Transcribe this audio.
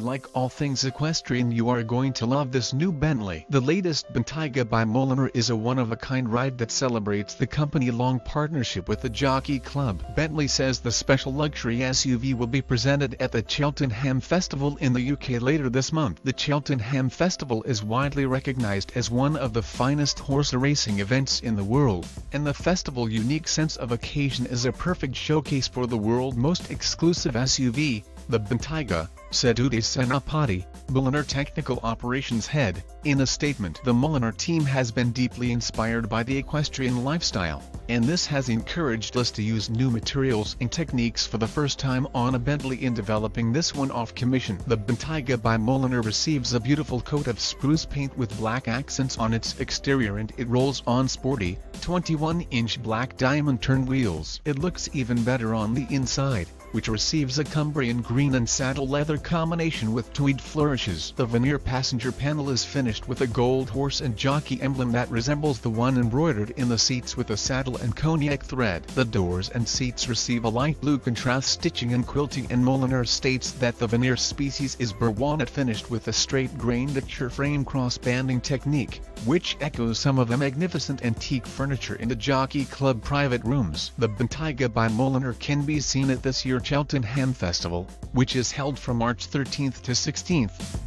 like all things equestrian, you are going to love this new Bentley. The latest Bentayga by Mulliner is a one-of-a-kind ride that celebrates the company-long partnership with the Jockey Club. Bentley says the special luxury SUV will be presented at the Cheltenham Festival in the UK later this month. The Cheltenham Festival is widely recognized as one of the finest horse racing events in the world, and the festival's unique sense of occasion is a perfect showcase for the world's most exclusive SUV, the Bentayga, said Uday Senapati, Mulliner Technical Operations Head, in a statement. The Mulliner team has been deeply inspired by the equestrian lifestyle, and this has encouraged us to use new materials and techniques for the first time on a Bentley in developing this one off commission. The Bentayga by Mulliner receives a beautiful coat of spruce paint with black accents on its exterior, and it rolls on sporty, 21-inch black diamond turn wheels. It looks even better on the inside, which receives a Cumbrian green and saddle leather combination with tweed flourishes. The veneer passenger panel is finished with a gold horse and jockey emblem that resembles the one embroidered in the seats with a saddle and cognac thread. The doors and seats receive a light blue contrast stitching and quilting, and Mulliner states that the veneer species is burr walnut finished with a straight-grained frame cross-banding technique, which echoes some of the magnificent antique furniture in the Jockey Club private rooms. The Bentayga by Mulliner can be seen at this year's Cheltenham Festival, which is held from March 13th to 16th.